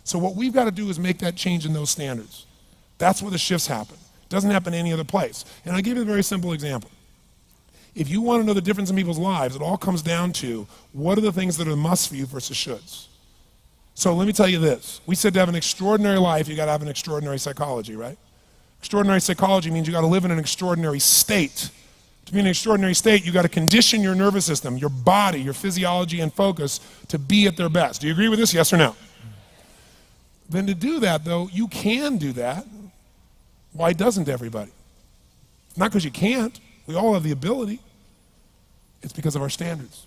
So what we've got to do is make that change in those standards. That's where the shifts happen. It doesn't happen any other place. And I'll give you a very simple example. If you want to know the difference in people's lives, it all comes down to what are the things that are musts for you versus shoulds. So let me tell you this. We said to have an extraordinary life, you got to have an extraordinary psychology, right? Extraordinary psychology means you got to live in an extraordinary state. To be in an extraordinary state, you got to condition your nervous system, your body, your physiology and focus to be at their best. Do you agree with this? Yes or no? Then to do that, though, you can do that. Why doesn't everybody? Not because you can't. We all have the ability. It's because of our standards.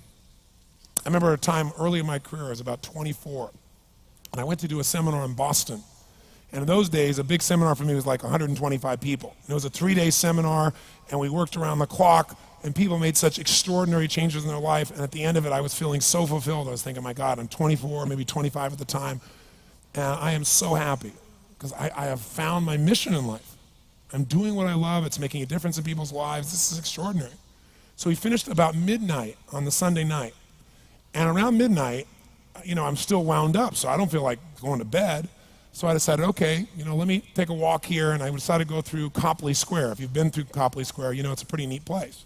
I remember a time early in my career, I was about 24, and I went to do a seminar in Boston. And in those days, a big seminar for me was like 125 people. And it was a 3-day seminar, and we worked around the clock, and people made such extraordinary changes in their life. And at the end of it, I was feeling so fulfilled. I was thinking, my God, I'm 24, maybe 25 at the time, and I am so happy because I have found my mission in life. I'm doing what I love. It's making a difference in people's lives. This is extraordinary. So we finished about midnight on the Sunday night. And around midnight, I'm still wound up, so I don't feel like going to bed. So I decided, okay, let me take a walk here, and I decided to go through Copley Square. If you've been through Copley Square, it's a pretty neat place.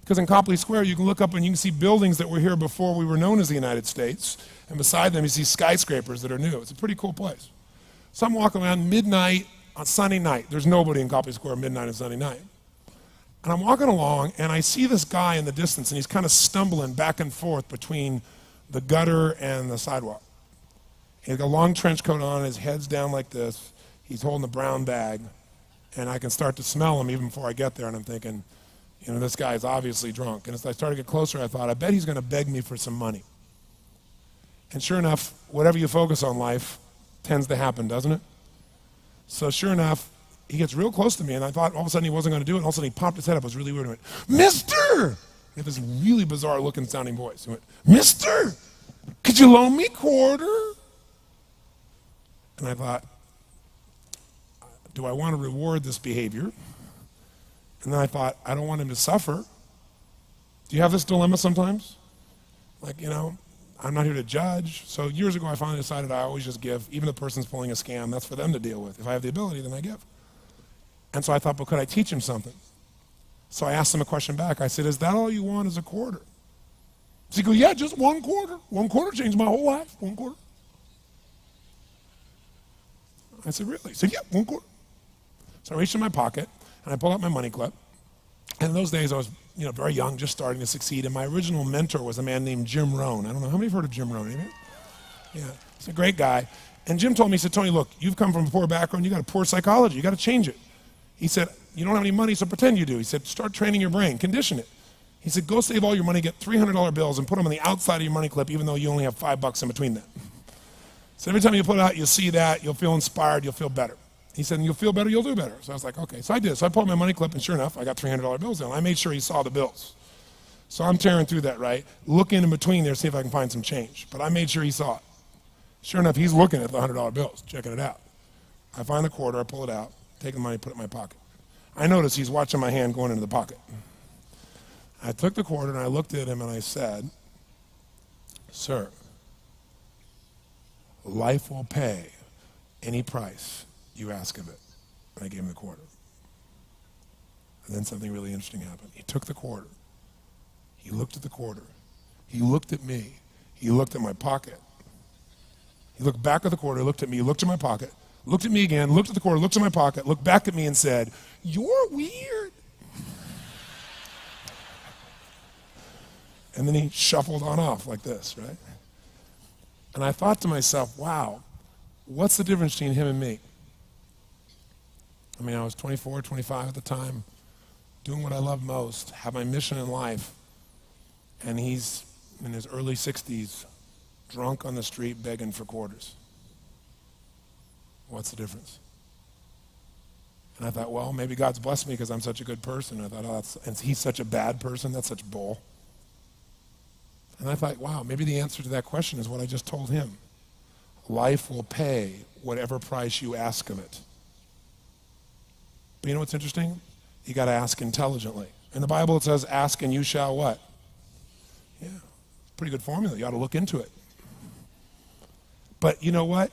Because in Copley Square, you can look up and you can see buildings that were here before we were known as the United States, and beside them you see skyscrapers that are new. It's a pretty cool place. So I'm walking around midnight on Sunday night. There's nobody in Copley Square midnight on Sunday night. And I'm walking along, and I see this guy in the distance, and he's kind of stumbling back and forth between the gutter and the sidewalk. He's got a long trench coat on, his head's down like this. He's holding a brown bag, and I can start to smell him even before I get there, and I'm thinking, this guy is obviously drunk. And as I started to get closer, I thought, I bet he's going to beg me for some money. And sure enough, whatever you focus on life tends to happen, doesn't it? So sure enough, he gets real close to me, and I thought all of a sudden he wasn't going to do it, and all of a sudden he popped his head up. It was really weird. He went, "Mister!" He had this really bizarre-looking sounding voice. He went, "Mister, could you loan me a quarter?" And I thought, do I want to reward this behavior? And then I thought, I don't want him to suffer. Do you have this dilemma sometimes? Like, I'm not here to judge. So years ago, I finally decided I always just give. Even if the person's pulling a scam, that's for them to deal with. If I have the ability, then I give. And so I thought, but could I teach him something? So I asked him a question back. I said, is that all you want is a quarter? So he goes, yeah, just 1 quarter. 1 quarter changed my whole life. 1 quarter. I said, really? He said, yeah, 1 quarter. So I reached in my pocket, and I pulled out my money clip. And in those days, I was very young, just starting to succeed. And my original mentor was a man named Jim Rohn. I don't know, how many have heard of Jim Rohn? Anybody? Yeah, he's a great guy. And Jim told me, he said, Tony, look, you've come from a poor background. You got a poor psychology. You got to change it. He said, you don't have any money, so pretend you do. He said, start training your brain, condition it. He said, go save all your money, get $300 bills, and put them on the outside of your money clip, even though you only have $5 in between them. So every time you put it out, you'll see that, you'll feel inspired, you'll feel better. He said, and you'll feel better, you'll do better. So I was like, okay. So I did. So I pulled my money clip, and sure enough, I got $300 bills in. I made sure he saw the bills. So I'm tearing through that, right? Looking in between there, see if I can find some change. But I made sure he saw it. Sure enough, he's looking at the $100 bills, checking it out. I find the quarter, I pull it out, take the money, put it in my pocket. I notice he's watching my hand going into the pocket. I took the quarter, and I looked at him, and I said, sir, life will pay any price you ask of it. And I gave him the quarter. And then something really interesting happened. He took the quarter. He looked at the quarter. He looked at me. He looked at my pocket. He looked back at the quarter, looked at me, looked at my pocket, looked at me again, looked at the quarter, looked at my pocket, looked back at me and said, you're weird. And then he shuffled on off like this, right? And I thought to myself, wow, what's the difference between him and me? I mean, I was 24, 25 at the time, doing what I love most, have my mission in life, and he's in his early 60s, drunk on the street begging for quarters. What's the difference? And I thought, well, maybe God's blessed me because I'm such a good person. I thought, oh, and he's such a bad person, that's such bull. And I thought, wow, maybe the answer to that question is what I just told him. Life will pay whatever price you ask of it. But you know what's interesting? You got to ask intelligently. In the Bible it says, ask and you shall what? Yeah, pretty good formula. You ought to look into it. But you know what?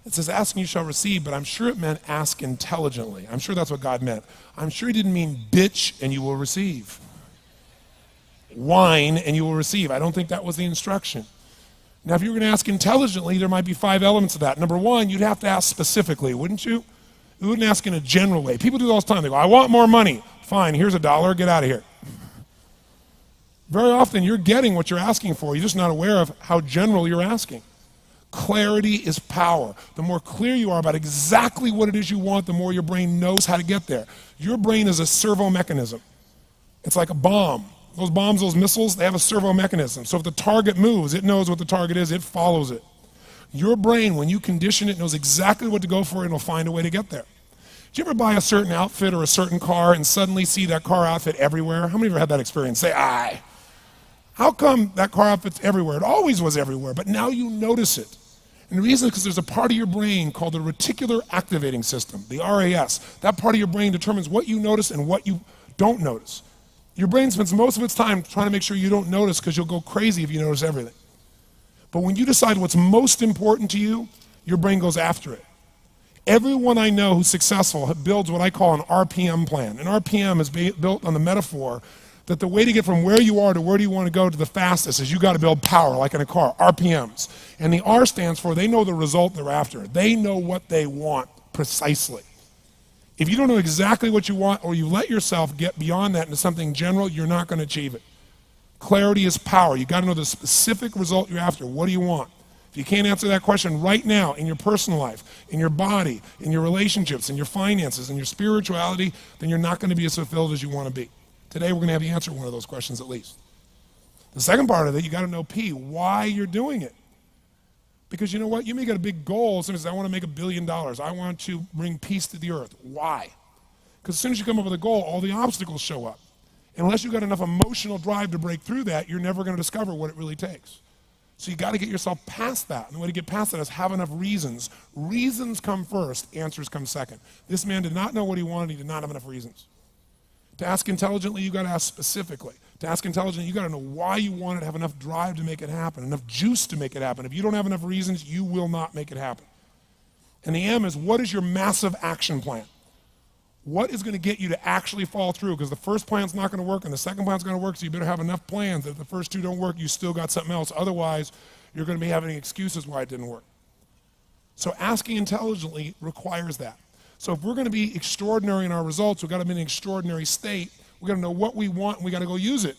It says, ask and you shall receive, but I'm sure it meant ask intelligently. I'm sure that's what God meant. I'm sure he didn't mean bitch and you will receive. Whine and you will receive. I don't think that was the instruction. Now, if you were going to ask intelligently, there might be 5 elements of that. Number one, you'd have to ask specifically, wouldn't you? You wouldn't ask in a general way. People do it all the time. They go, I want more money. Fine, here's $1, get out of here. Very often you're getting what you're asking for. You're just not aware of how general you're asking. Clarity is power. The more clear you are about exactly what it is you want, the more your brain knows how to get there. Your brain is a servo mechanism. It's like a bomb. Those bombs, those missiles, they have a servo mechanism. So if the target moves, it knows what the target is, it follows it. Your brain, when you condition it, knows exactly what to go for and it'll find a way to get there. Did you ever buy a certain outfit or a certain car and suddenly see that car outfit everywhere? How many of you have had that experience? Say, aye. How come that car outfit's everywhere? It always was everywhere, but now you notice it. And the reason is because there's a part of your brain called the reticular activating system, the RAS. That part of your brain determines what you notice and what you don't notice. Your brain spends most of its time trying to make sure you don't notice because you'll go crazy if you notice everything. But when you decide what's most important to you, your brain goes after it. Everyone I know who's successful builds what I call an RPM plan. An RPM is built on the metaphor that the way to get from where you are to where do you want to go to the fastest is you got to build power, like in a car, RPMs. And the R stands for they know the result they're after. They know what they want precisely. If you don't know exactly what you want or you let yourself get beyond that into something general, you're not going to achieve it. Clarity is power. You got to know the specific result you're after. What do you want? If you can't answer that question right now in your personal life, in your body, in your relationships, in your finances, in your spirituality, then you're not going to be as fulfilled as you want to be. Today we're going to have you answer one of those questions at least. The second part of it, you got to know P, why you're doing it. Because you know what? You may get a big goal. Somebody says, I want to make $1 billion. I want to bring peace to the earth. Why? Because as soon as you come up with a goal, all the obstacles show up. Unless you've got enough emotional drive to break through that, you're never going to discover what it really takes. So you got to get yourself past that. And the way to get past that is have enough reasons. Reasons come first, answers come second. This man did not know what he wanted. He did not have enough reasons. To ask intelligently, you got to ask specifically. To ask intelligently, you got to know why you want it, have enough drive to make it happen, enough juice to make it happen. If you don't have enough reasons, you will not make it happen. And the M is, what is your massive action plan? What is going to get you to actually fall through? Because the first plan's not going to work and the second plan's going to work, so you better have enough plans that if the first two don't work, you still got something else. Otherwise, you're going to be having excuses why it didn't work. So asking intelligently requires that. So if we're going to be extraordinary in our results, we've got to be in an extraordinary state. We've got to know what we want and we've got to go use it.